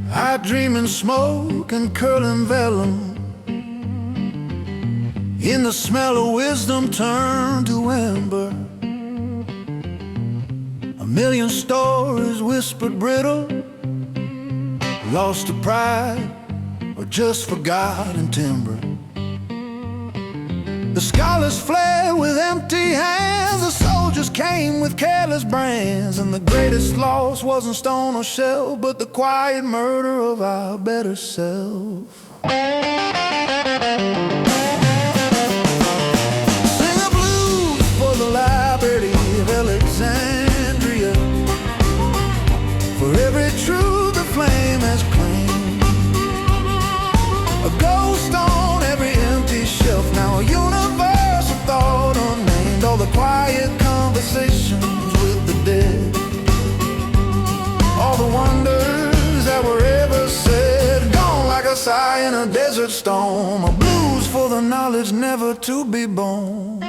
I dream in smoke and curling vellum, in the smell of wisdom turned to ember. A million stories whispered brittle, lost to pride or just forgotten timber. The scholars fled with empty hands, the soldiers came with careless brands, and the greatest loss wasn't stone or shell, but the quiet murder of our better self. Sing a blues for the library of Alexandria, for every truth the flame has claimed. A ghost on every empty shelf, now a universe of thought unnamed. All the quiet conversations with the dead, all the wonders that were ever said, gone like a sigh in a desert storm. A blues for the knowledge never to be born.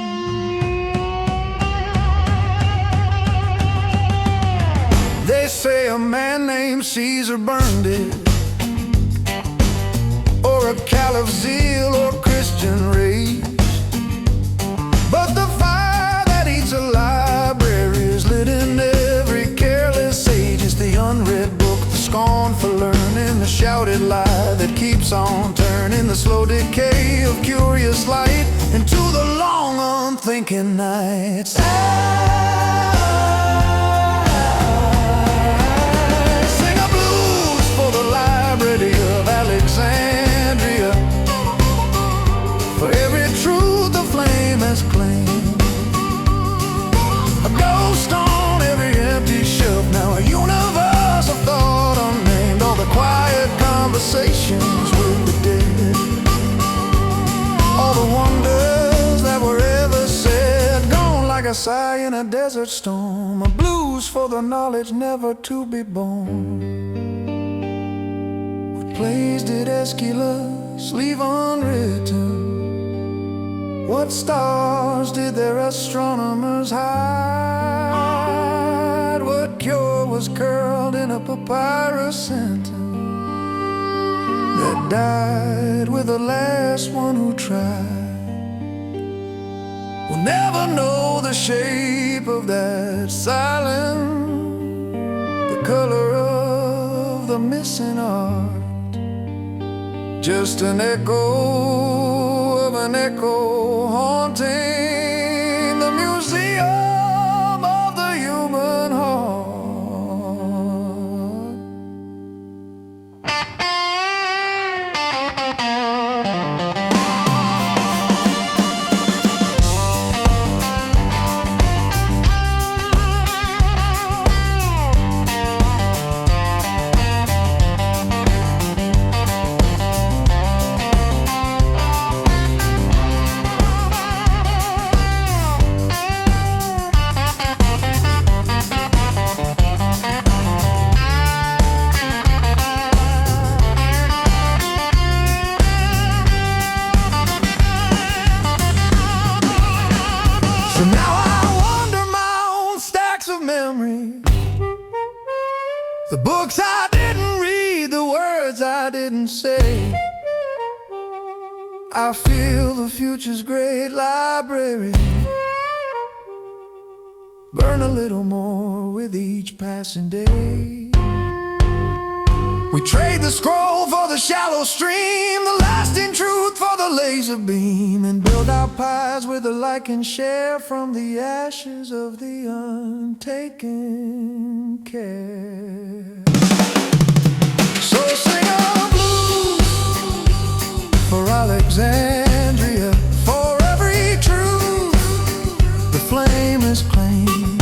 They say a man named Caesar burned it, or a caliph zeal or Christian rage, but the fire that eats a library is lit in every careless age. It's the unread book, the scorn for learning, the shouted lie that keeps on turning, the slow decay of curious light into the long unthinking nights. Sing a blues for the library of Alexandria, for every truth the flame has claimed. A ghost on every empty shelf, now a universe of thought unnamed. All the quiet conversations with the dead, all the wonders that were ever said, gone like a sigh in a desert storm. A blues for the knowledge never to be born. What plays did Aeschylus leave unwritten? What stars did their astronomers hide? What cure was curled in a papyrus sentence that died with the last one who tried? We'll never know the shape of that silence, the color of the missing art, just an echo of an echo haunting the museum of the human heart. So now I wander my own stacks of memory, the books I didn't read, the words I didn't say. I feel the future's great library burn a little more with each passing day. We trade the scroll for the shallow stream, the lasting truth for the laser beam, and build our pies where the light can share from the ashes of the untaken care. So sing a blues for Alexandria, for every truth the flame is claimed.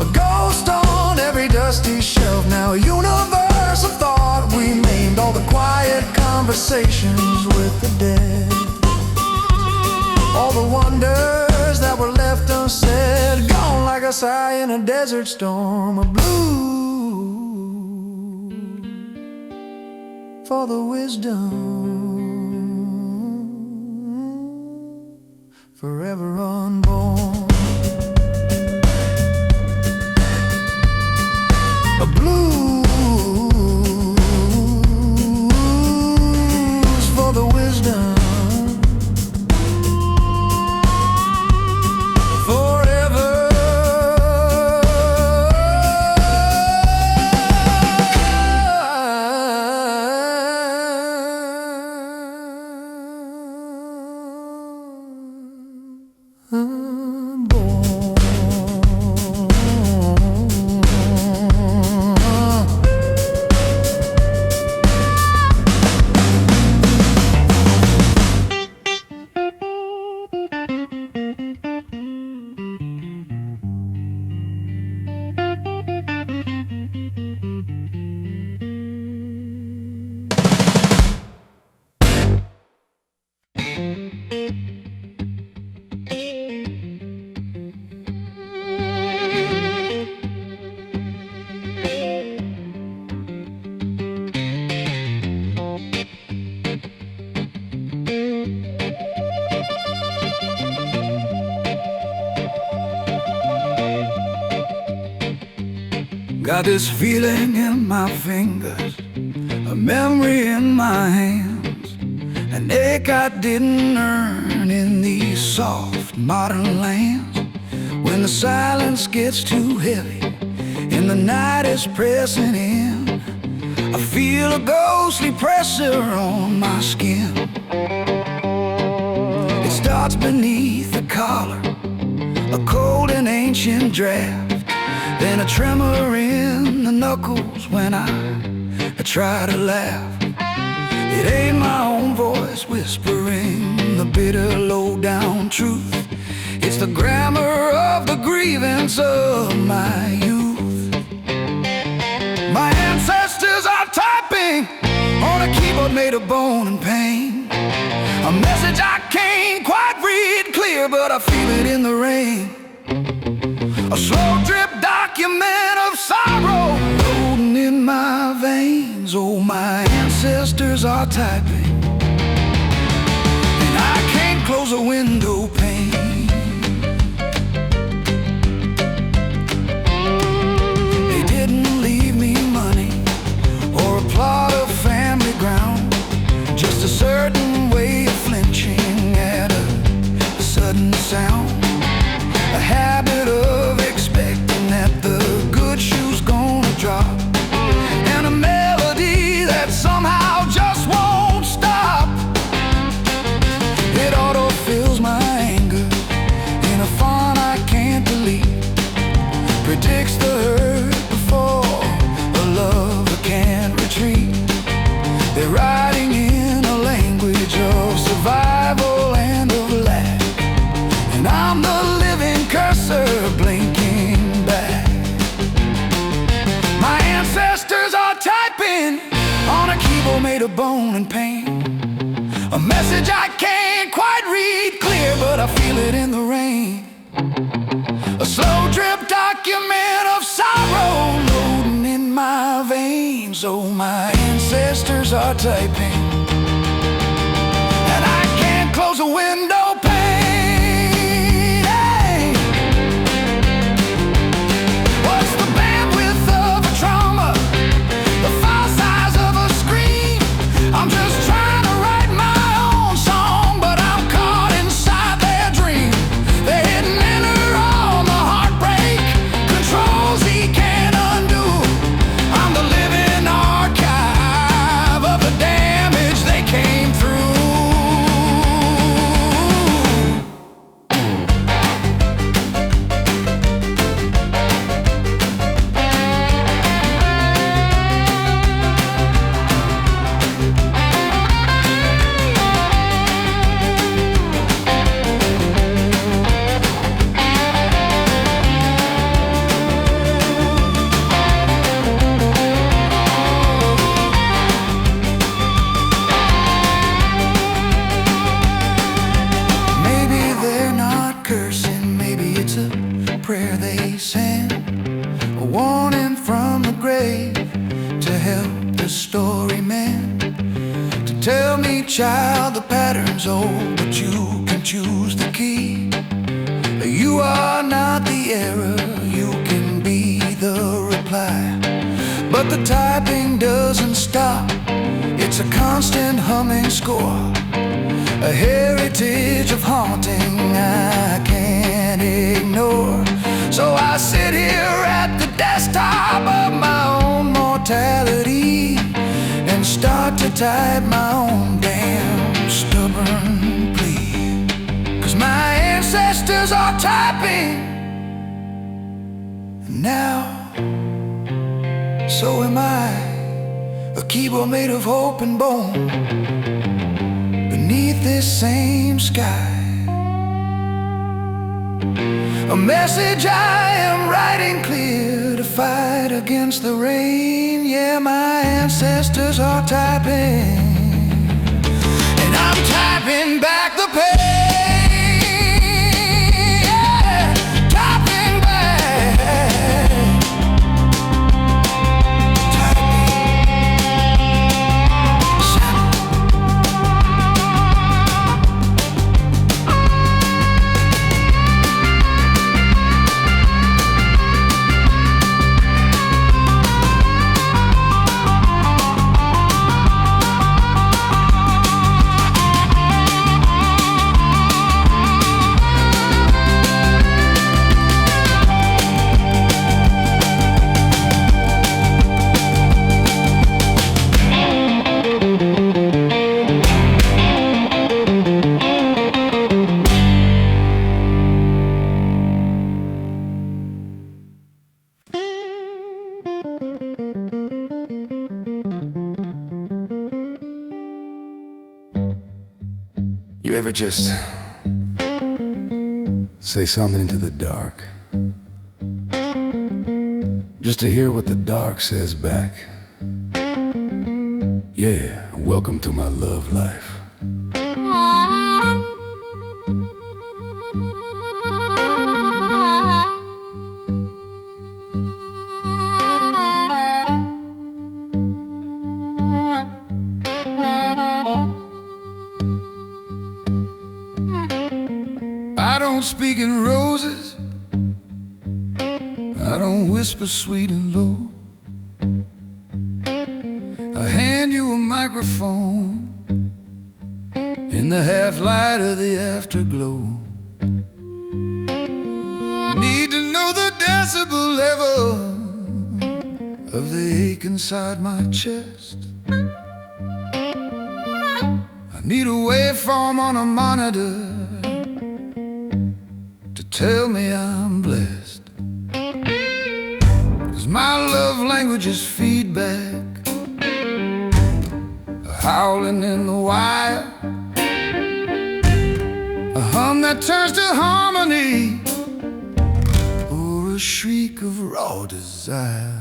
A ghost on every dusty shelf, now a universe of thought we conversations with the dead. All the wonders that were left unsaid, gone like a sigh in a desert storm. A blue for the wisdom forever unborn. A blues for the wisdom forever. Got this feeling in my fingers, a memory in my hands, an ache I didn't earn in these soft modern lands. When the silence gets too heavy and the night is pressing in, I feel a ghostly pressure on my skin. It starts beneath the collar, a cold and ancient draft, then a tremor in the knuckles when I try to laugh. It ain't my own voice whispering the bitter low-down truth. It's the grammar of the grievance of my youth. My ancestors are typing on a keyboard made of bone and pain, a message I can't quite read clear, but I feel it in the rain. A slow drip document of sorrow loading in my veins. Oh, my ancestors are typing, and I can't close a window pane. They didn't leave me money or a plot of family ground, just a certain way of flinching at a sudden sound, a habit of expecting that the good shoe's gonna drop, and a melody that somehow just won't stop. It auto-fills my anger in a font I can't delete, predicts the hurt before a lover can't retreat. They're writing in a language of survival and of lack, and I'm the living cursor blinking back. My ancestors are typing on a keyboard made of bone and pain, a message I can't quite read clear, but I feel it in the rain. A slow drip document of sorrow loading in my veins. Oh, my ancestors are typing, and I can't close a window pane. Hey! What's the bandwidth of a trauma, the file size of a scream? I'm just trying to write my own song, but I'm caught inside their dream. They're hitting enter on the heartbreak controls he can't undo. I'm the living archive of the damage prayer they send, a warning from the grave to help the story mend. To tell me, child, the pattern's old, but you can choose the key. You are not the error, you can be the reply. But the typing doesn't stop, it's a constant humming score, a heritage of haunting I can't ignore. So I sit here at the desktop of my own mortality and start to type my own damn stubborn plea. 'Cause my ancestors are typing, and now so am I, a keyboard made of hope and bone beneath this same sky. A message I am writing clear to fight against the rain. Yeah, my ancestors are typing, and I'm typing back the pain. You ever just say something into the dark, just to hear what the dark says back? Yeah, welcome to my love life. I don't speak in roses, I don't whisper sweet and low. I hand you a microphone in the half-light of the afterglow. Need to know the decibel level of the ache inside my chest. I need a waveform on a monitor to tell me I'm blessed. 'Cause my love language is feedback, a howling in the wire, a hum that turns to harmony, or a shriek of raw desire.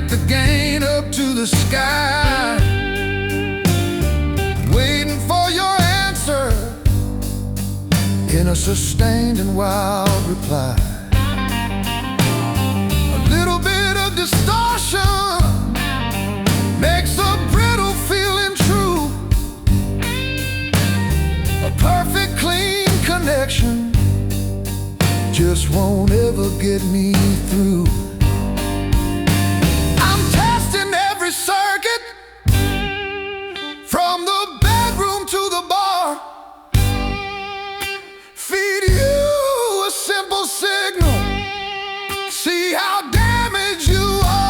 The gain up to the sky, waiting for your answer in a sustained and wild reply. A little bit of distortion makes the brittle feeling true. A perfect clean connection just won't ever get me through. Circuit from the bedroom to the bar, feed you a simple signal, see how damaged you are.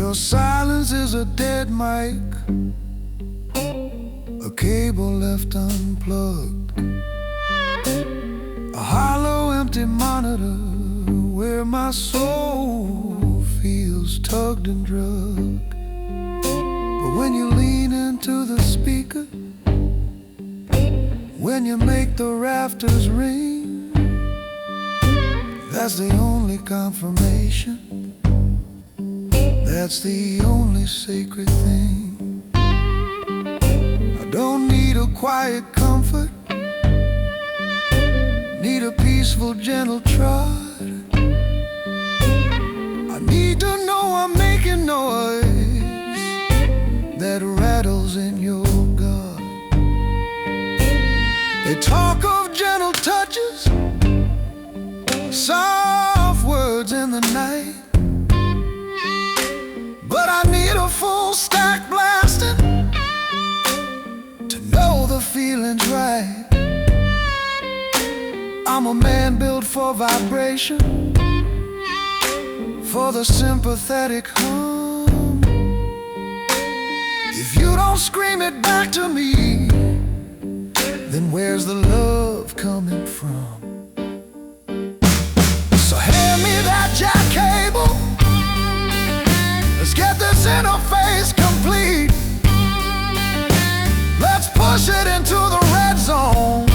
Your silence is a dead mic, a cable left unplugged, a hollow empty monitor where my soul feels tugged and drugged. But when you lean into the speaker, when you make the rafters ring, that's the only confirmation, that's the only sacred thing. I don't need a quiet comfort, need a peaceful, gentle trot. I need to know I'm making noise that rattles in your gut. They talk of gentle touches, soft words in the night, but I need a full stack blasting to know the feeling's right. I'm a man built for vibration, for the sympathetic hum. If you don't scream it back to me, then where's the love coming from? So hand me that jack cable, let's get this interface complete. Let's push it into the red zone,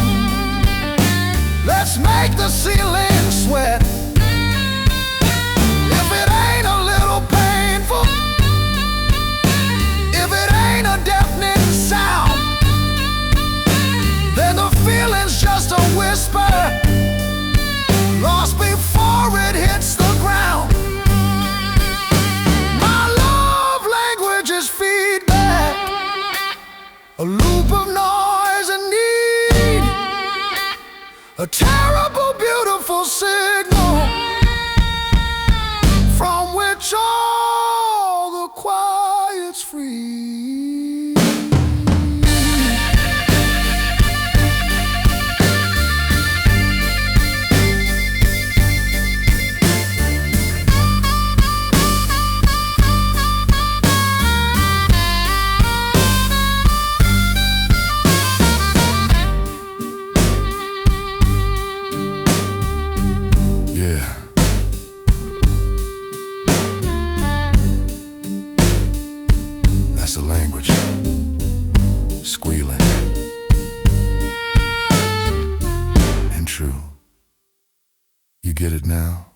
let's make the ceiling sweat. If it ain't a little painful, if it ain't a deafening sound, then the feeling's just a whisper, lost before it hits the ground. My love language is feedback, a loop of noise and need, a terrible, beautiful signal from which all the quiet's free. Yeah. That's the language. Squealing. And true. You get it now?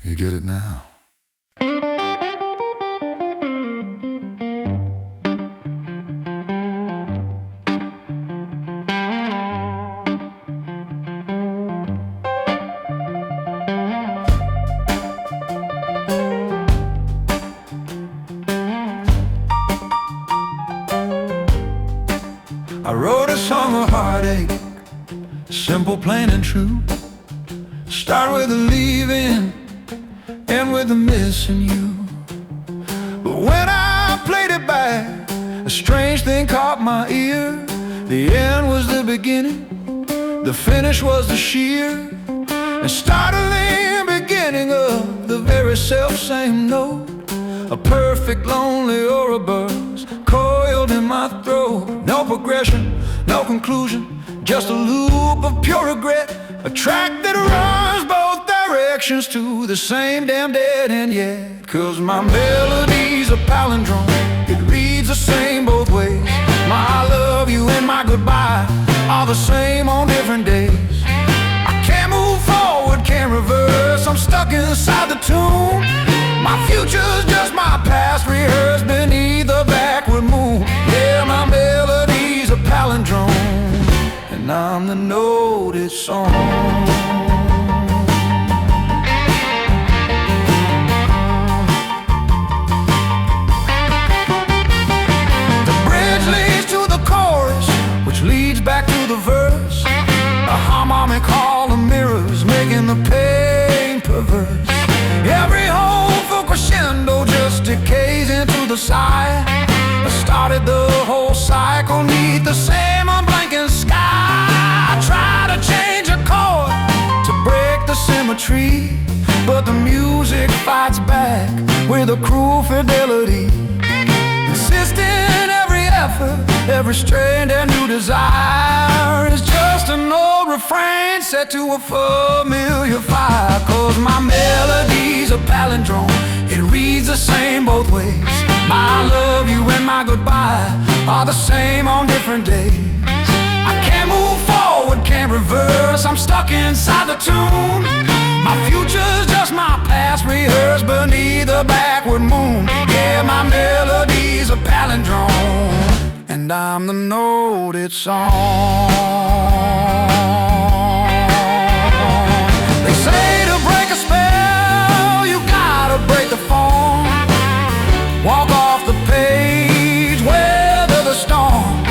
You get it now? I wrote a song of heartache, simple, plain and true. Start with the leaving, end with the missing you. But when I played it back, a strange thing caught my ear. The end was the beginning, the finish was the sheer and startling beginning of the very self-same note. A perfect lonely or a buzz coiled in my throat. No progression, no conclusion, just a loop of pure regret. A track that runs both directions to the same damn dead end yet. Cause my melody's a palindrome, it reads the same both ways. My I love you and my goodbye are the same on different days. I can't move forward, can't reverse, I'm stuck inside the tune. My future's just my past rehearsed beneath the backward moon. Yeah, my melody's a palindrome, and I'm the note it's on. the pain perverse. Every hopeful crescendo just decays into the sigh. I started the whole cycle neath the same unblinking sky. I try to change a chord to break the symmetry, but the music fights back with a cruel fidelity, insisting every effort, every strain, and new desire is just an old refrain set to a familiar fire. Cause my melody's a palindrome, it reads the same both ways. My love you and my goodbye are the same on different days. I can't move forward, can't reverse, I'm stuck inside the tune. My future's just my past rehearsed beneath the backward moon. Yeah, my melody's a palindrome, and I'm the note it's on. They say to break a spell, you gotta break the form. Walk off the page, weather the storm.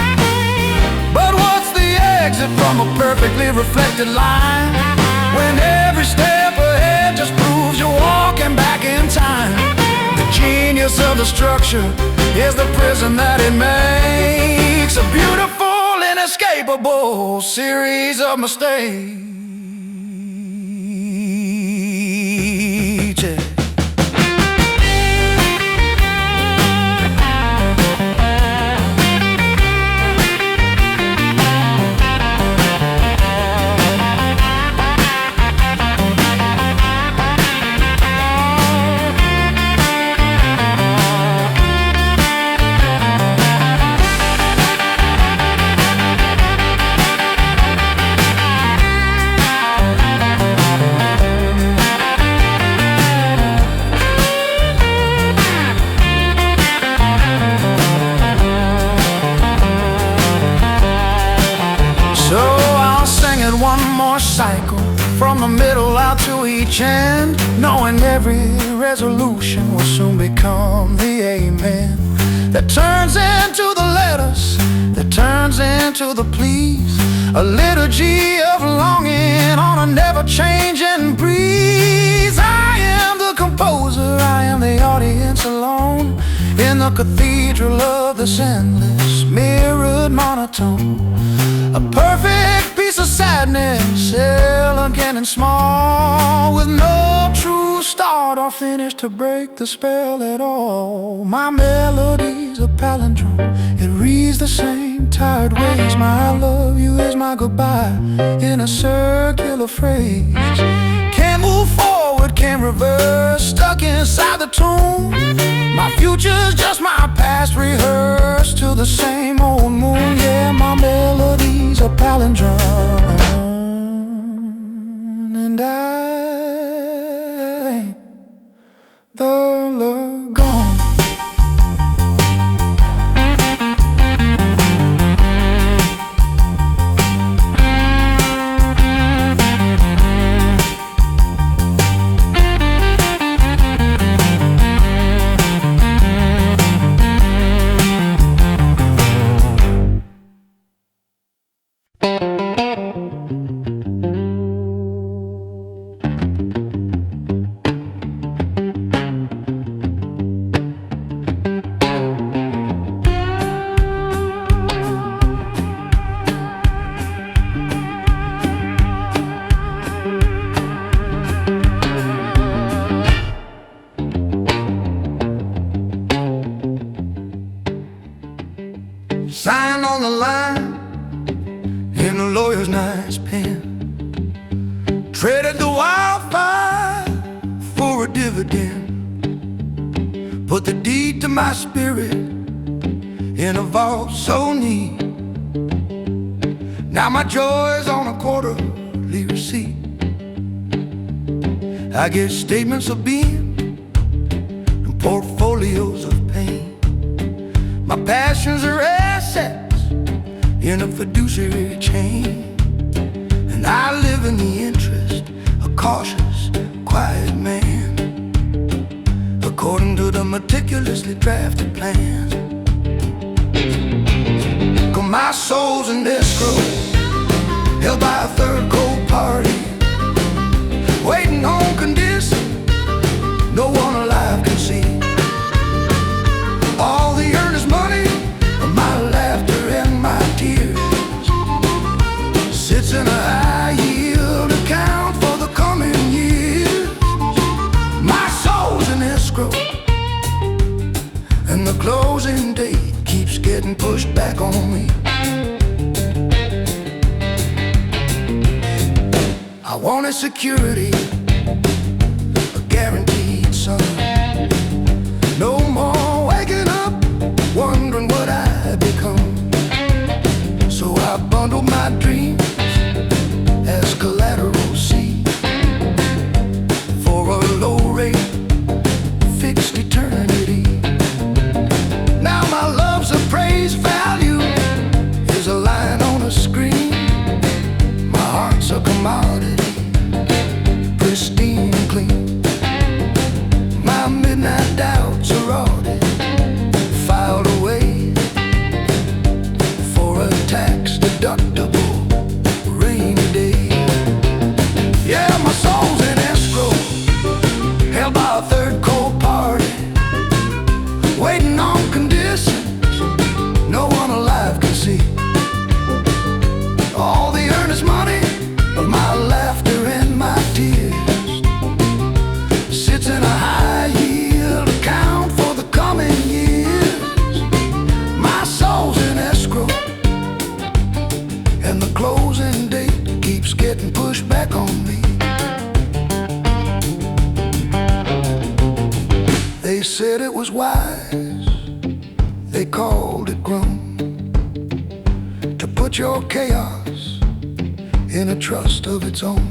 But what's the exit from a perfectly reflected line, when every step ahead just proves you're walking back in time? The genius of the structure is the prison that it makes, a beautiful, inescapable series of mistakes. Yeah. Cycle from the middle out to each end, knowing every resolution will soon become the amen that turns into the letters, that turns into the pleas, a liturgy of longing on a never-changing breeze. I am the composer, I am the audience alone, in the cathedral of this endless mirrored monotone. A perfect piece of sadness, elegant and small, with no true start or finish to break the spell at all. My melody's a palindrome, it reads the same tired ways. My I love you is my goodbye in a circular phrase. Can't move forward, can't reverse, stuck inside the tune. My future's just my past rehearsed to the same old moon. Yeah, my melody's a palindrome, and I ain't the love gone. Sign on the line in a lawyer's nice pen, traded the wildfire for a dividend, put the deed to my spirit in a vault so neat. Now my joy's on a quarterly receipt. I get statements of being and portfolios of pain. My passions are assets in a fiduciary chain, and I live in the interest of cautious, quiet man, according to the meticulously drafted plans. 'Cause my soul's in escrow, held by a third cold party. back on me. I wanted security, a guaranteed son. No more waking up wondering what I'd become. So I bundled my dreams as collateral C for a low rate, fixed eternity. Now my love's appraised value is a line on a screen. My heart's a commodity, pristine and clean. My midnight doubts are ordered, filed away for a tax deductible rainy day. Yeah, my soul's in escrow, held by a third cold party, waiting on conditions no one alive can see. All the earnest money of my laughter and my tears sits in a high yield account for the coming years. My soul's in escrow, and the closing date keeps getting pushed back on me. They said it was wise, they called it grown, to put your chaos in a trust of its own.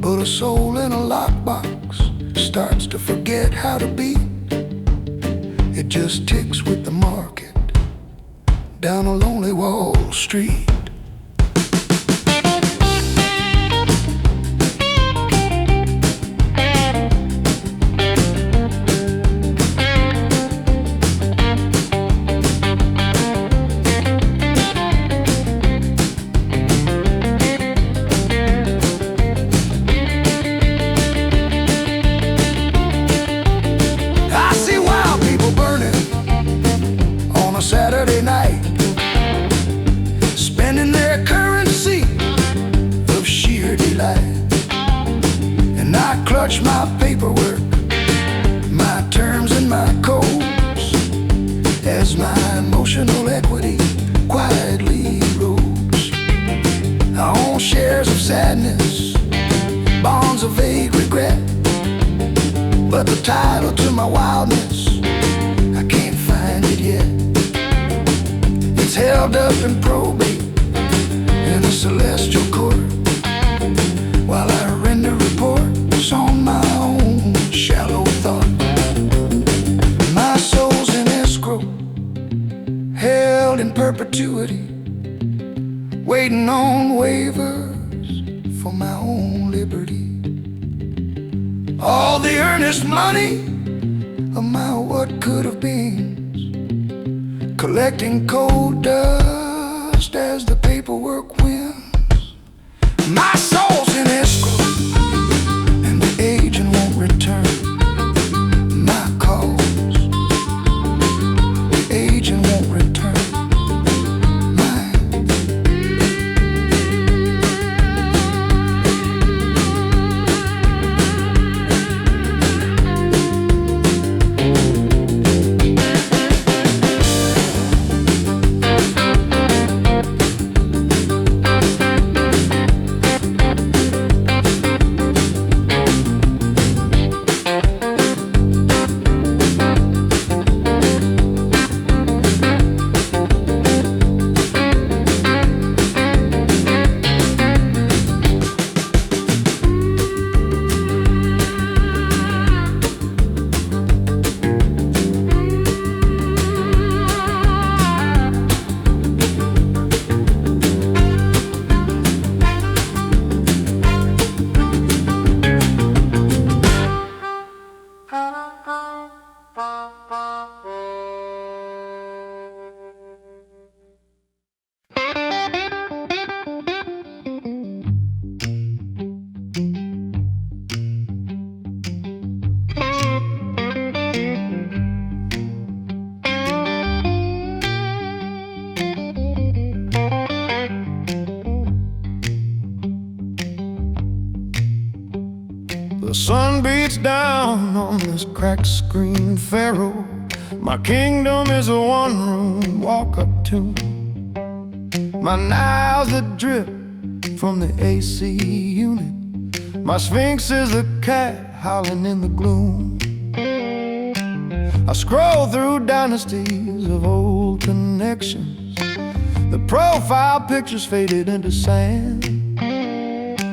But a soul in a lockbox starts to forget how to beat. It just ticks with the market down a lonely Wall Street. Saturday night, spending their currency of sheer delight. And I clutch my paperwork, my terms and my codes, as my emotional equity quietly erodes. I own shares of sadness, bonds of vague regret, but the title to my wildness, I can't find it yet. It's held up in probate in a celestial court, while I render reports on my own shallow thought. My soul's in escrow, held in perpetuity, waiting on waivers for my own liberty. All the earnest money of my what could have been, collecting cold dust as the paperwork wins. My soul's in escrow, and the agent won't return my calls. The agent won't return mine. The sun beats down on this cracked screen pharaoh. My kingdom is a one-room walk-up tune. My Niles that drip from the AC unit. My Sphinx is a cat howling in the gloom. I scroll through dynasties of old connections. The profile pictures faded into sand.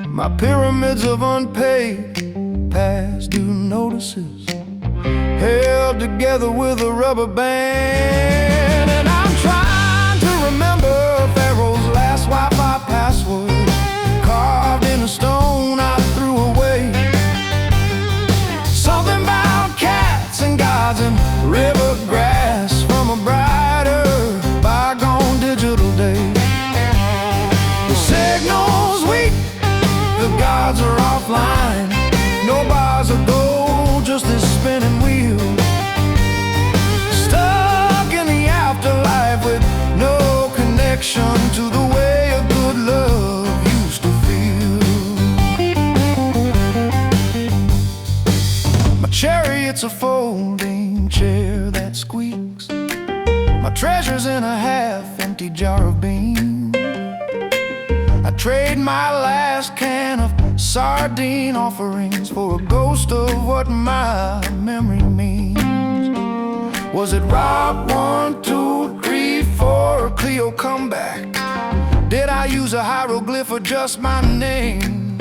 My pyramids of unpaid past due notices, held together with a rubber band. And I'm trying to remember Pharaoh's last Wi-Fi password, carved in a stone I threw away. Something about cats and gods and river grass from a brighter, bygone digital day. The signal's weak, the gods are offline. No bars of gold, just this spinning wheel. Stuck in the afterlife with no connection to the way a good love used to feel. My chariot's a folding chair that squeaks. My treasure's in a half-empty jar of beans. I trade my last can of sardine offerings for a ghost of what my memory means. Was it Rob 1, 2, 3, 4, Cleo comeback? Did I use a hieroglyph or just my name?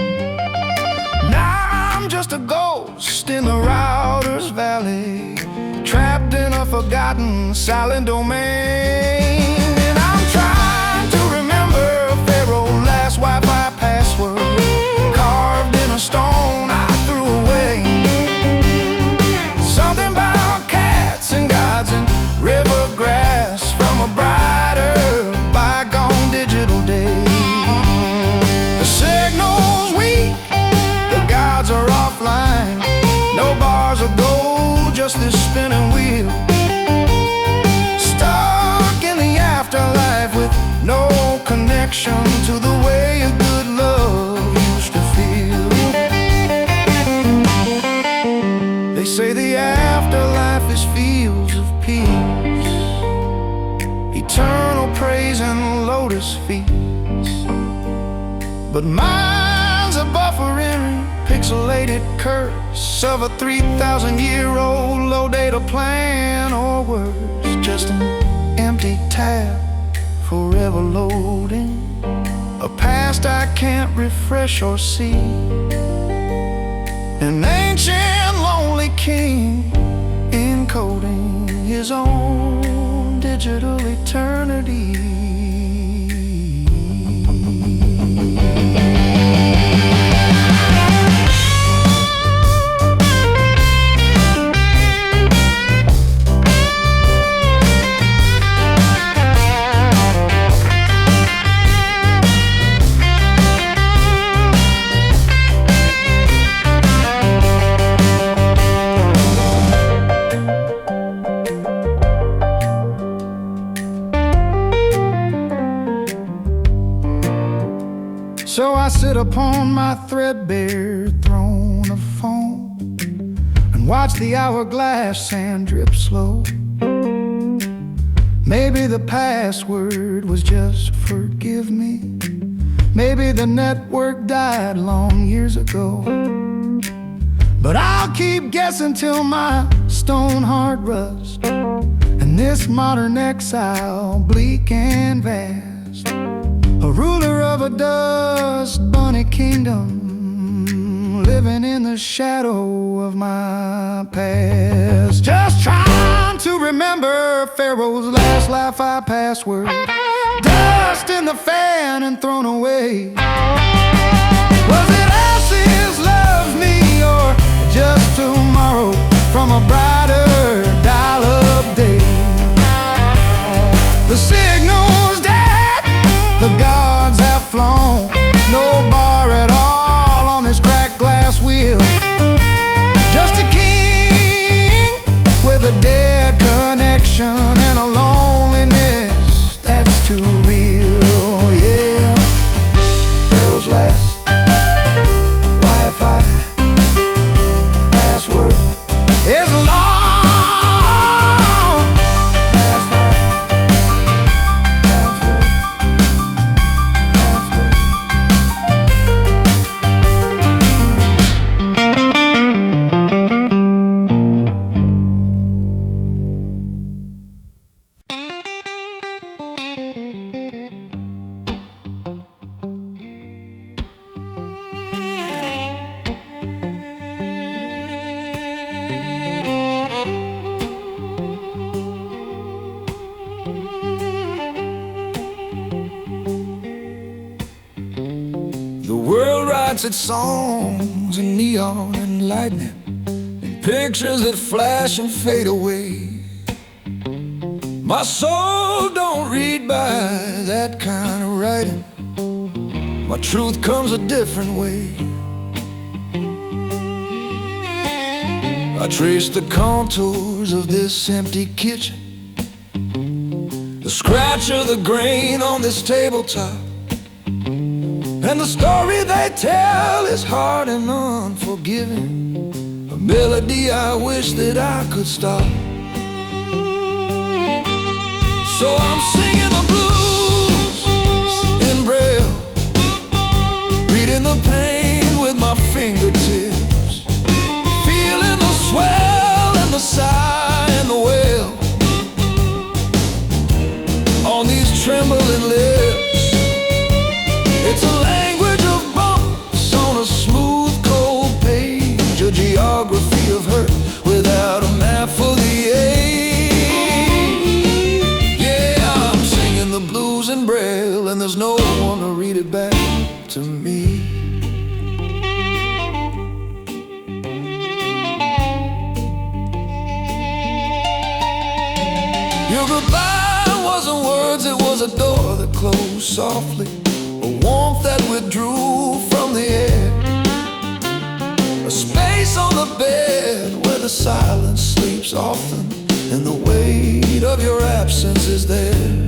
Now I'm just a ghost in the router's valley, trapped in a forgotten silent domain. And I'm trying to remember Pharaoh's last Wi-Fi password, carved in a stone I threw away. Something about cats and gods and river grass from a brighter, bygone digital day. The signal's weak, the gods are offline. No bars of gold, just this spinning wheel. Stuck in the afterlife with no connection to the way a good love used to feel. They say the afterlife is fields of peace, eternal praise and lotus feasts. But mine's a buffering, pixelated curse of a 3,000-year-old low data plan, or worse, just an empty tab forever loading, a past I can't refresh or see. An ancient lonely king encoding his own digital eternity. So I sit upon my threadbare throne of foam and watch the hourglass sand drip slow. Maybe the password was just forgive me. Maybe the network died long years ago. But I'll keep guessing till my stone heart rusts, and this modern exile bleak and vast, a ruler of a dust bunny kingdom, living in the shadow of my past. Just trying to remember Pharaoh's last Wi-Fi password, dust in the fan and thrown away. Was it ashes loves me, or just tomorrow from a brighter dial-up day? The signal's dead, the gods have flown. No bar at all on this cracked glass wheel. Just a king with a dead connection and a loneliness that's too real. Yeah, Pharaoh's last Wi-Fi password is long. rancid songs and neon and lightning, and pictures that flash and fade away. My soul don't read by that kind of writing. My truth comes a different way. I trace the contours of this empty kitchen, the scratch of the grain on this tabletop, and the story they tell is hard and unforgiving, a melody I wish that I could stop. So I'm singing the blues in braille, reading the pain with my fingertips, feeling the swell and the sigh and the wail on these trembling lips. It's a language of bumps on a smooth, cold page, a geography of hurt without a map for the age. Yeah, I'm singing the blues in braille, and there's no one to read it back to me. Your goodbye wasn't words, it was a door that closed softly, a warmth that withdrew from the air, a space on the bed where the silence sleeps often, and the weight of your absence is there.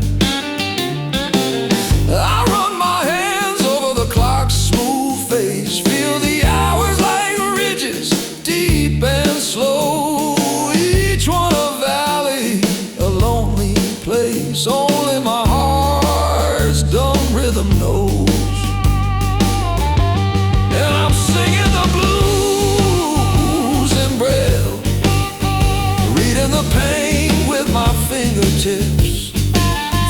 I run my hands over the clock's smooth face, feel the hours like ridges, deep and slow, each one a valley, a lonely place, only my heart's dumb rhythm knows. And I'm singing the blues in braille, reading the pain with my fingertips,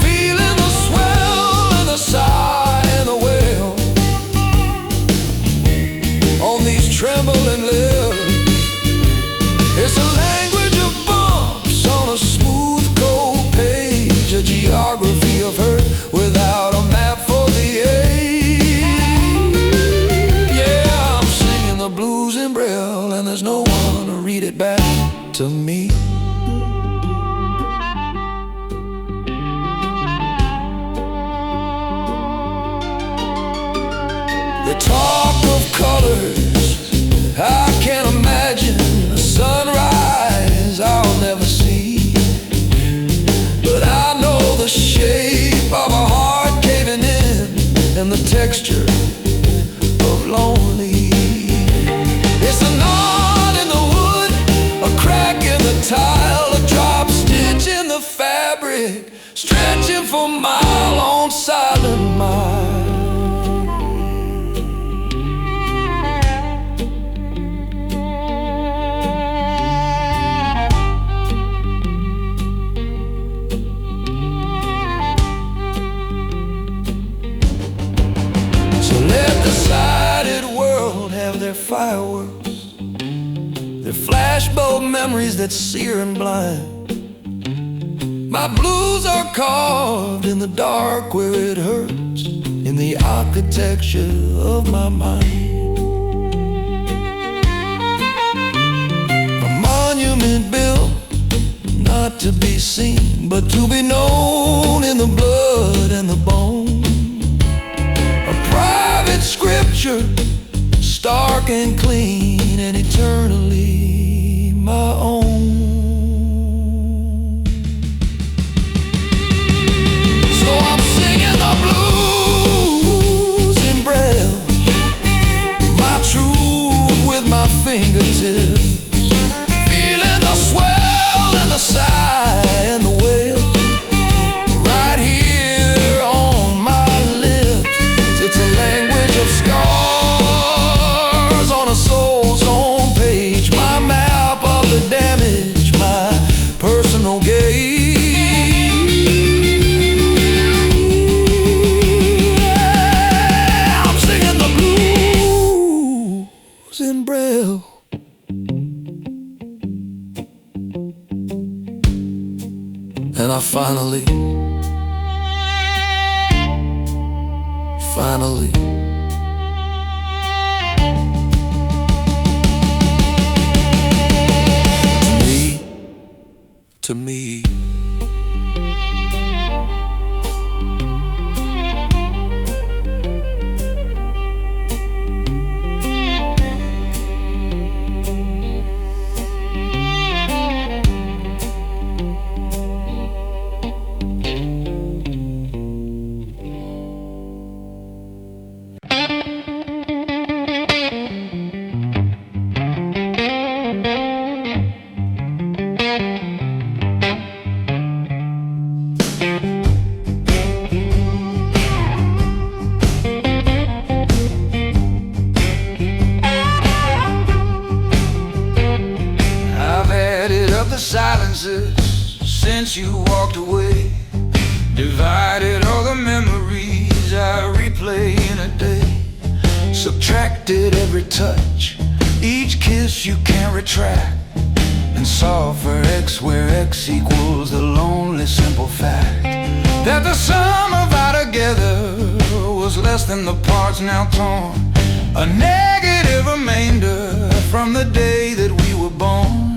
feeling the swell and the sigh and the wail on these trembling lips. It's a language of bumps on a smooth, cold page, a geography of hurt without a map for the age. Yeah, I'm singing the blues in braille, and there's no one to read it back to me. The talk of colors, I can't imagine a sunrise I'll never see, but I know the shape of a heart caving in and the texture of lonely. It's a knot in the wood, a crack in the tile, a drop stitch in the fabric, stretching for a mile on silent mile. Their fireworks, their flashbulb memories that sear and blind. My blues are carved in the dark where it hurts, in the architecture of my mind. A monument built not to be seen, but to be known in the blood and the bone. A private scripture, stark and clean and eternally my own. So I'm singing the blues in braille, my truth with my fingertips, feeling the swell and the sigh and the wail right here on my lips. It's a language of scars on a soul's own page, my map of the damage, my personal gauge. Yeah, I'm singing the blues in braille. And I finally to me. Silences since you walked away, divided all the memories I replay in a day, subtracted every touch, each kiss you can't retract, and solved for X where X equals the lonely simple fact that the sum of our together was less than the parts now torn, a negative remainder from the day that we were born.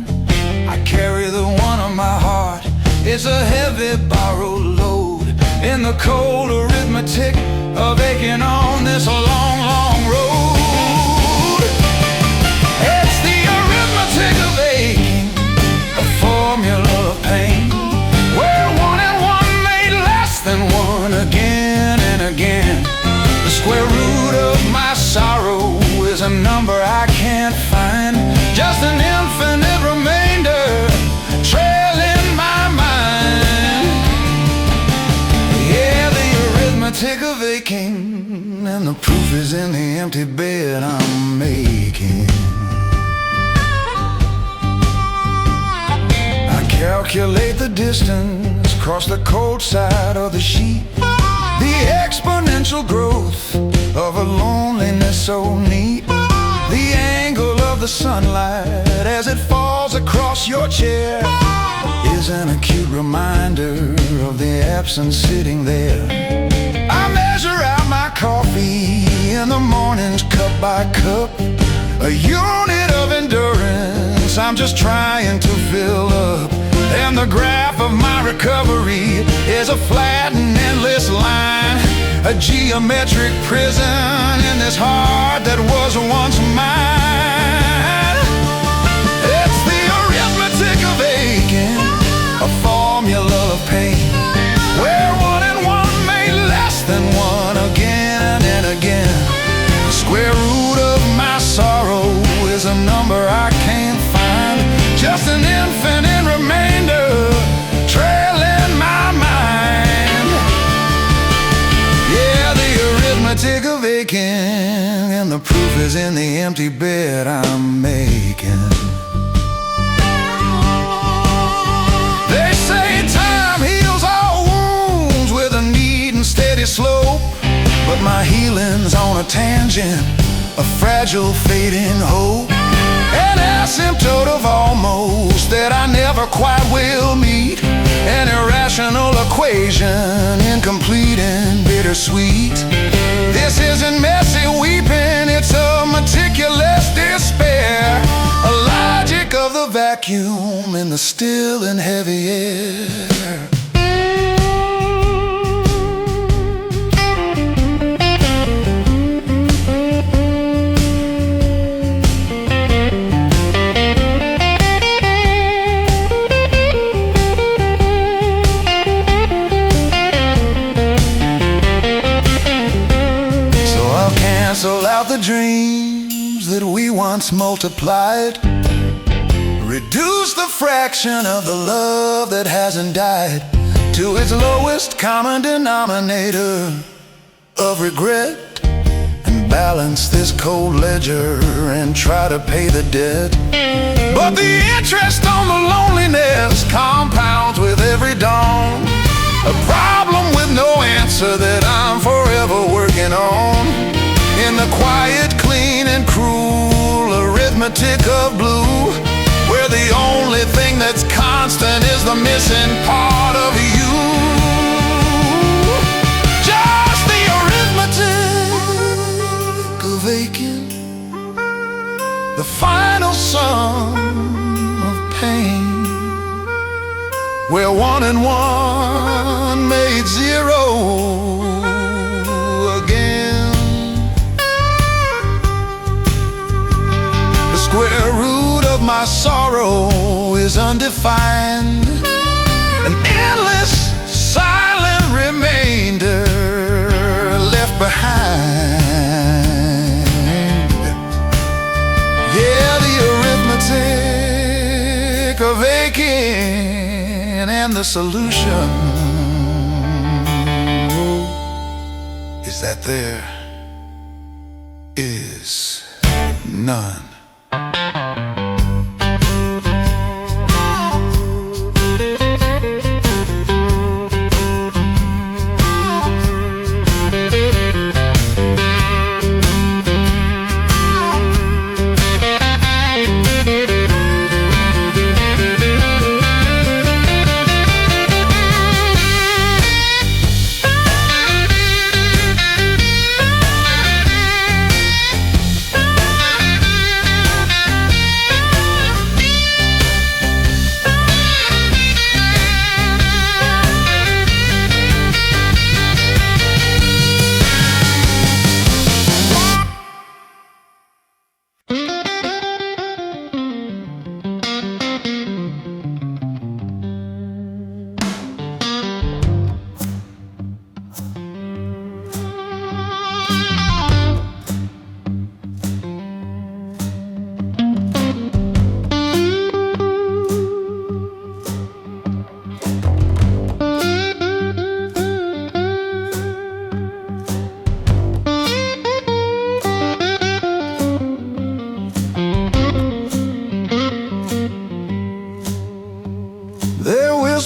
I carry the one on my heart, it's a heavy borrowed load in the cold arithmetic of aching on this long, long road. It's the arithmetic of aching, a formula of pain, where one and one made less than one again and again. The square root of my sorrow is a number I can't find, just an infinite remainder trailing my mind. Yeah, the arithmetic of aching, and the proof is in the empty bed I'm making. I calculate the distance across the cold side of the sheet, the exponential growth of a loneliness so neat, the angle of the sunlight as it falls across your chair is an acute reminder of the absence sitting there. I measure out my coffee in the mornings cup by cup, a unit of endurance I'm just trying to fill up. And the graph of my recovery is a flat and endless line, a geometric prison in this heart that was once mine. It's the arithmetic of aching, a formula of pain, where one and one made less than one again and again. The square root of my sorrow is a number I can't find, just an infinite remainder trailing my mind. Yeah, the arithmetic of aching, and the proof is in the empty bed I'm making. They say time heals all wounds with a neat and steady slope, but my healing's on a tangent, a fragile fading hope, an asymptote of almost that I never quite will meet, an irrational equation, incomplete and bittersweet. This isn't messy weeping, it's a meticulous despair, a logic of the vacuum in the still and heavy air. Cancel out the dreams that we once multiplied, reduce the fraction of the love that hasn't died to its lowest common denominator of regret, and balance this cold ledger and try to pay the debt. But the interest on the loneliness compounds with every dawn, a problem with no answer that I'm forever working on. In the quiet, clean and cruel arithmetic of blue, where the only thing that's constant is the missing part of you. Just the arithmetic of aching, the final sum of pain. and one made zero again. The square root of my sorrow is undefined, an endless silent remainder left behind. Yeah, the arithmetic of aching, and the solution is that there is none.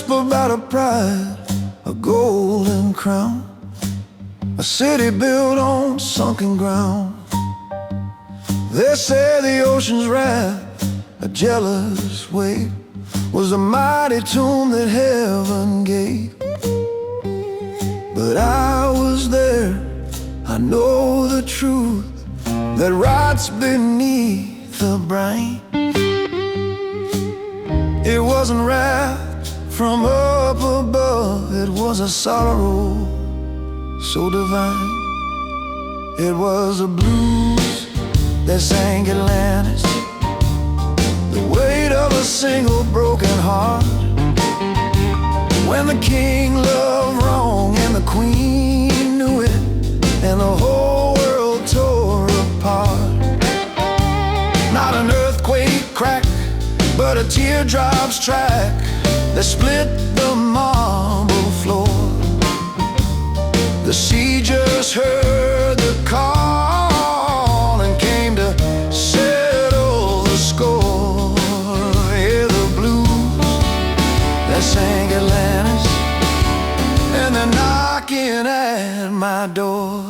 About a pride, a golden crown, a city built on sunken ground. They say the ocean's wrath, a jealous wave, was a mighty tomb that heaven gave. But I was there, I know the truth that rots beneath the brain. It wasn't wrath from up above, it was a sorrow so divine. It was a blues that sang Atlantis, the weight of a single broken heart. When the king loved wrong and the queen knew it, and the whole world tore apart. Not an earthquake crack, but a teardrop's track that split the marble floor. The sea just heard the call and came to settle the score. Yeah, the blues that sang Atlantis, and they're knocking at my door.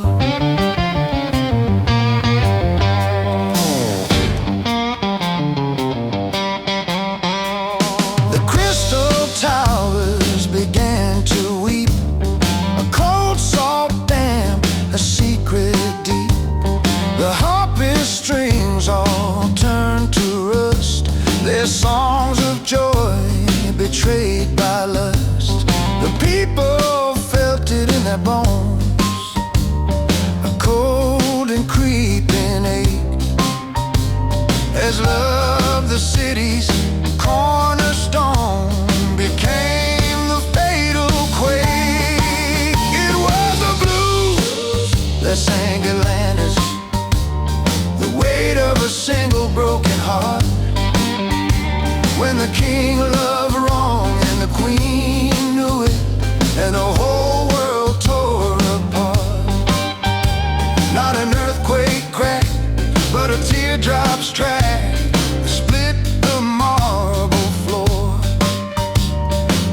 Songs of joy betrayed by lust. The people felt it in their bones, a cold and creeping ache, as love, the city's cornerstone, became the fatal quake. It was the blues that sang Atlantis, the weight of a single broken heart. When the king loved wrong and the queen knew it, and the whole world tore apart. Not an earthquake crack, but a teardrop's track split the marble floor.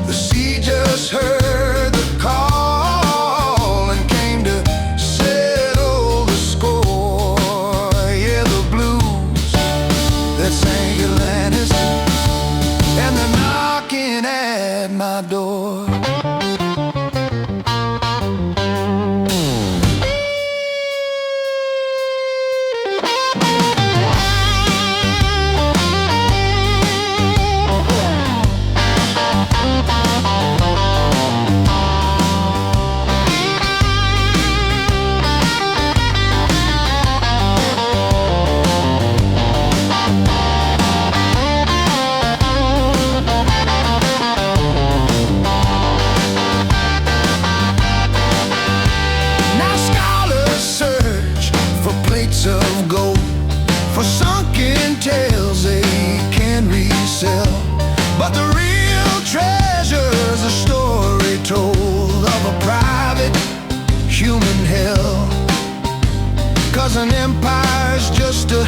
The sea just heard the call and came to settle the score. Yeah, the blues that sang Atlantis, and the 'cause an empire's just a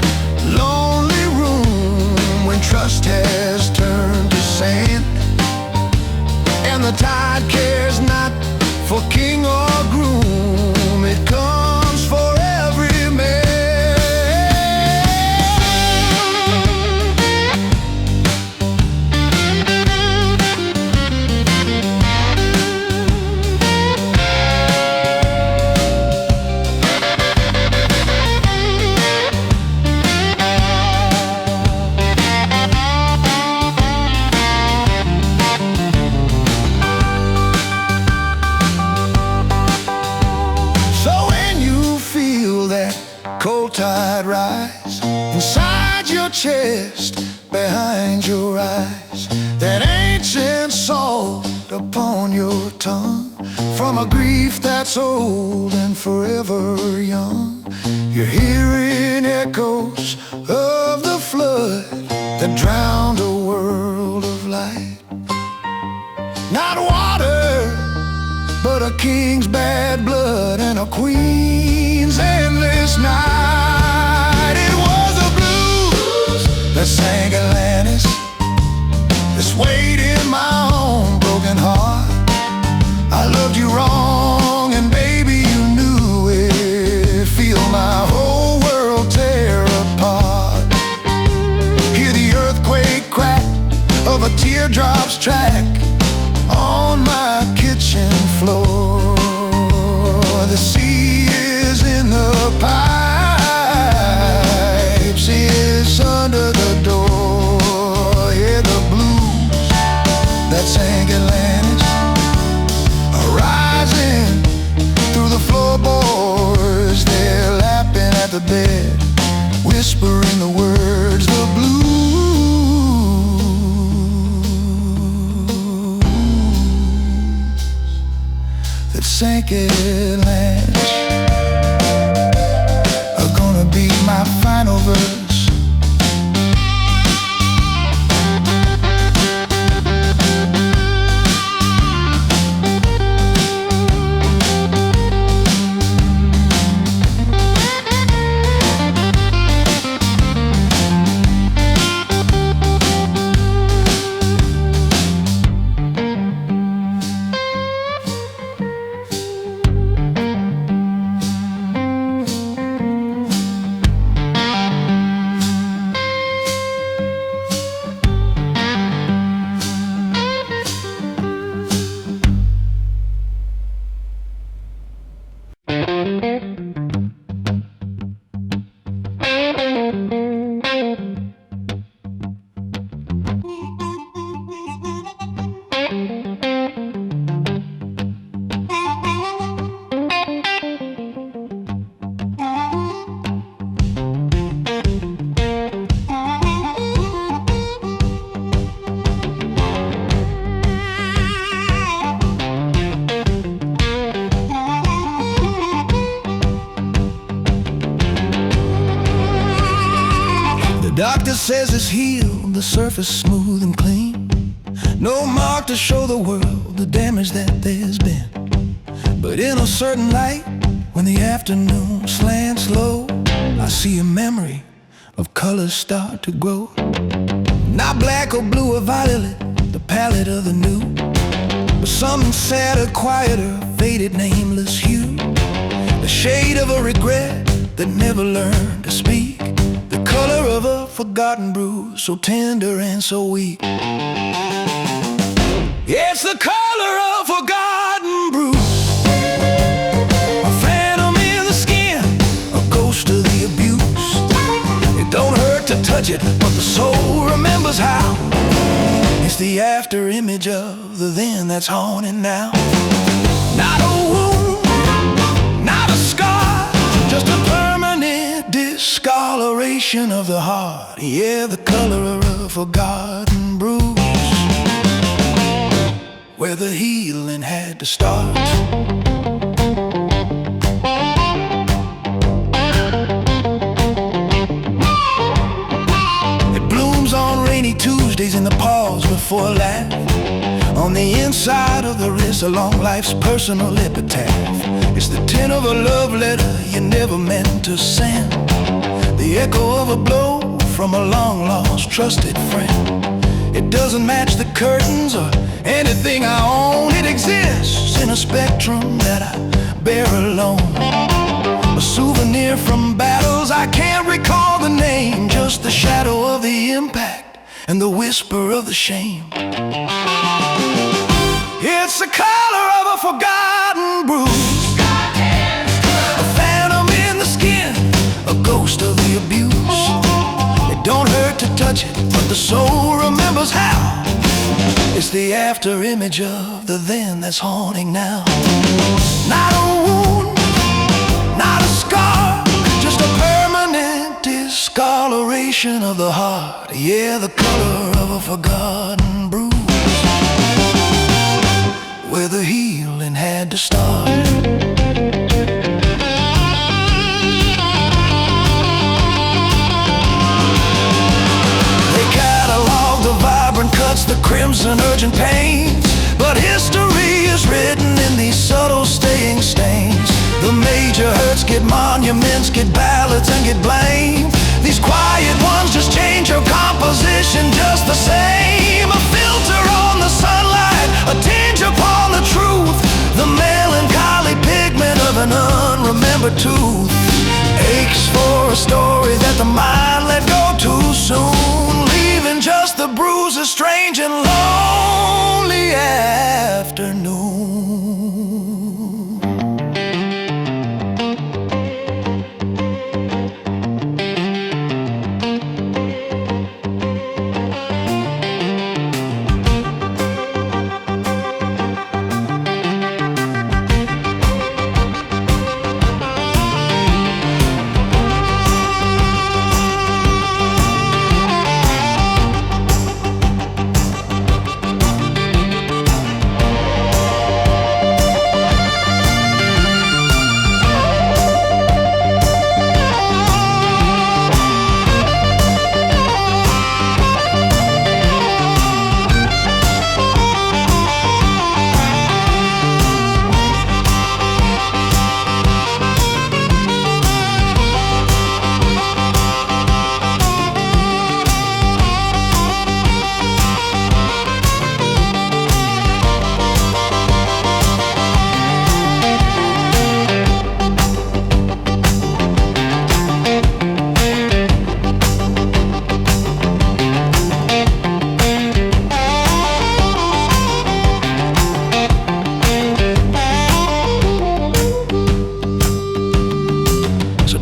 lonely room when trust has turned to sand, and the tide cares not for king or groom. It comes for every man. Cold tide rise inside your chest, behind your eyes, that ancient salt upon your tongue, from a grief that's old and forever young. You're hearing echoes of the flood that drowned a world of light. Not water, but a king's bad blood and a queen's endless night. It was the blues that sang Atlantis, this weight in my own broken heart. I loved you wrong, and baby, you knew it. Feel my whole world tear apart. Hear the earthquake crack of a teardrop's track on my kitchen floor. The sea is in the pipes, is under the door. Yeah, the blues that sang Atlantis are rising through the floorboards. They're lapping at the bed, whispering the words, the blues that sank Atlantis are gonna be my final verse. Doctor says it's healed, the surface smooth and clean. No mark to show the world the damage that there's been. But in a certain light, when the afternoon slants low, I see a memory of colors start to grow. Not black or blue or violet, the palette of the new, but something sadder, quieter, faded, nameless hue. The shade of a regret that never learned to speak. The color of a forgotten bruise, so tender and so weak. It's the color of forgotten bruise, a phantom in the skin, a ghost of the abuse. It don't hurt to touch it, but the soul remembers how. It's the after image of the then that's haunting now. Not a wound, not a scar, just a permanent discoloration of the heart. Yeah, the color of a forgotten bruise, where the healing had to start. It blooms on rainy Tuesdays in the pause before a laugh, On the inside of the wrist, along life's personal epitaph. It's the tint of a love letter you never meant to send, the echo of a blow from a long-lost trusted friend. It doesn't match the curtains or anything I own. It exists in a spectrum that I bear alone, a souvenir from battles I can't recall the name, just the shadow of the impact and the whisper of the shame. It's the color of a forgotten bruise, a phantom in the skin, a ghost of the abuse. It don't hurt to touch it, but the soul remembers how. It's the after image of the then that's haunting now. Not a wound, not a scar, just a permanent discoloration of the heart. Yeah, the color of a forgotten bruise, where the healing had to start. They catalog the vibrant cuts, the crimson urgent pains, but history is written in these subtle staying stains. The major hurts get monuments, get ballads and get blamed. These quiet ones just change your composition just the same. A filter on the sunlight, a tinge upon the truth, the melancholy pigment of an unremembered tooth. Aches for a story that the mind let go too soon, leaving just the bruises, strange and lonely afternoon.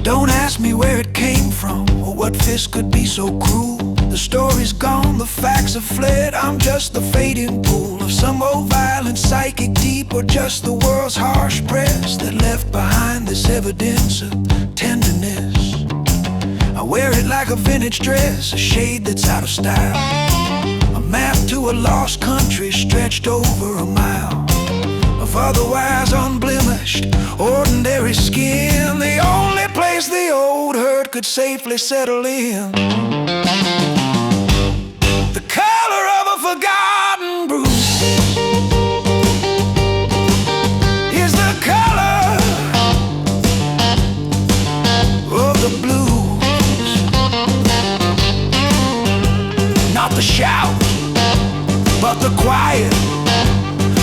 Don't ask me where it came from or what fist could be so cruel. The story's gone, the facts have fled. I'm just the fading pool of some old violent psychic deep, or just the world's harsh press that left behind this evidence of tenderness. I wear it like a vintage dress, a shade that's out of style, a map to a lost country stretched over a mile of otherwise unblemished, ordinary skin, the only place the old hurt could safely settle in. The color of a forgotten bruise is the color of the blues. Not the shout, but the quiet.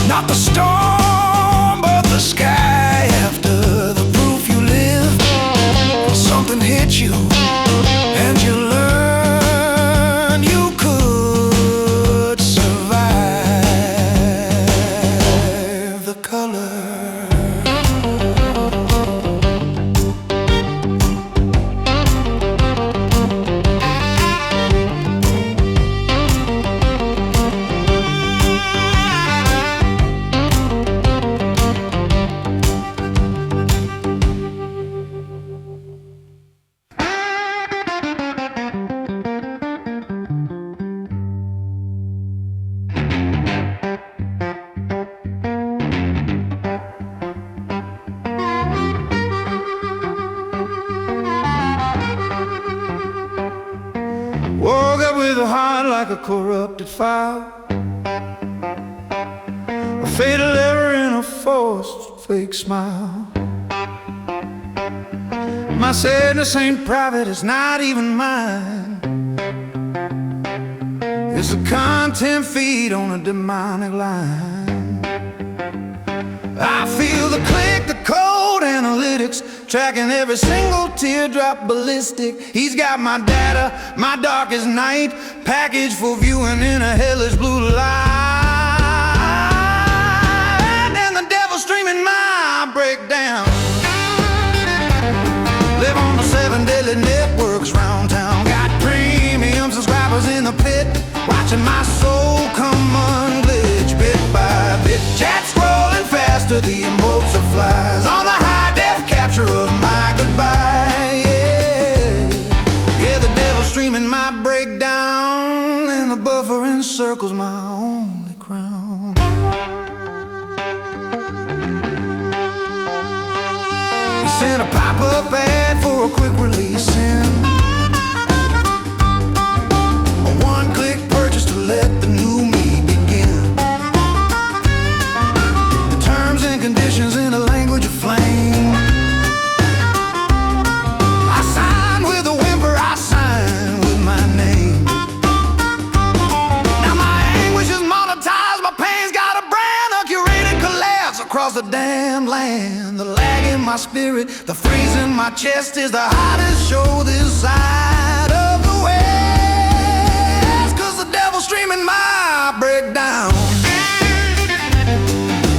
Not the storm, but the sky. After the proof you live, something hit you, and you learn you could survive. The color. Woke up with a heart like a corrupted file, fatal error in a forced fake smile. My sadness ain't private, it's not even mine. It's a content feed on a demonic line. I feel the click, the cold analytics, tracking every single teardrop ballistic. He's got my data, my darkest night, packaged for viewing in a hellish blue light. And the devil streaming my breakdown. Live on the 7 deadly networks round town. Got premium subscribers in the pit, watching my soul come unglitch bit by bit. Chat scrolling faster, the emotive flies on the high-def capture of my goodbye. Yeah, the devil streaming my breakdown, and the buffer encircles my only crown. He sent a pop-up ad for a quick release in a one-click purchase to let the new me begin. The terms and conditions in a language of flame. I sign with a whimper, I sign with my name. Now my anguish is monetized, my pain's got a brand, a curated collapse across the damn land. The lag in my spirit, the freeze in my chest is the hottest show this side of the west. Cause the devil's streaming my breakdown.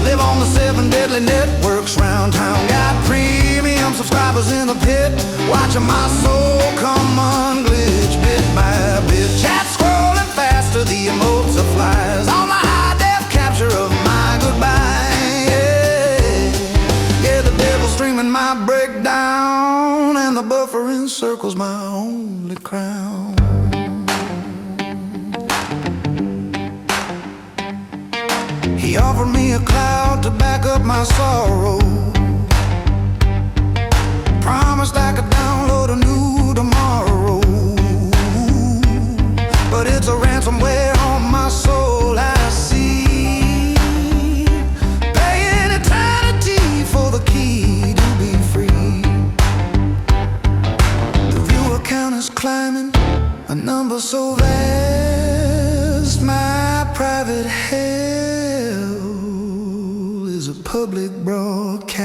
Live on the 7 deadly networks round town. Got premium subscribers in the pit, watching my soul come unglitch bit by bit. Chat scrolling faster, the emotive flies on the high-def capture of my goodbye. Yeah, the devil's streaming my breakdown, and the buffer encircles my only crown. He offered me a cloud to back up my sorrow, promised I could download a new tomorrow. But it's a ransomware on my soul, I see. Paying eternity for the key to be free. The viewer count is climbing, a number so vast. My private hell is a public broadcast.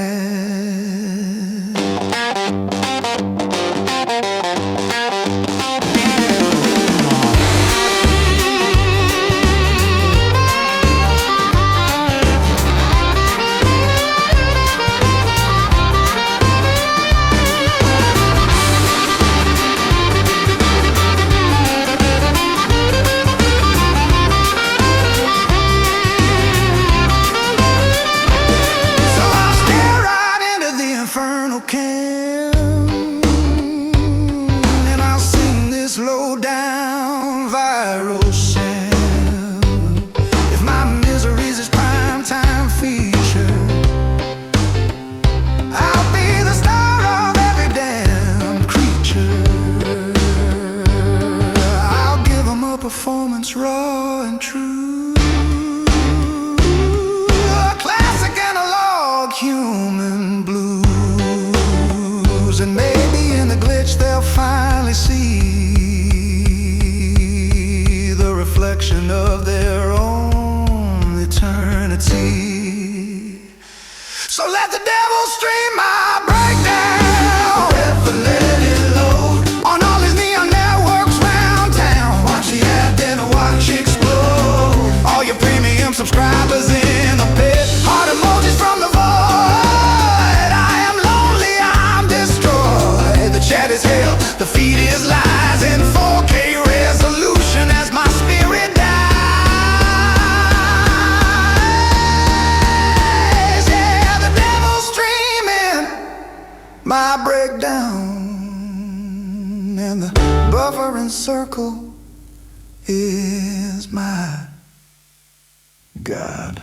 And I'll sing this low down viral sound. If my misery's its prime time feature, I'll be the star of every damn creature. I'll give them a performance raw and true, a classic analog human blues. And maybe in the glitch they'll finally see the reflection of their own eternity. So let the devil stream my breakdown. Let it load on all these neon networks round town. Watch the ad, then watch explode. All your premium subscribers in the pit, heart emojis from the void. Chat is hell, the feed is lies in 4K resolution as my spirit dies. Yeah, the devil's streaming my breakdown, and the buffer and circle is my God.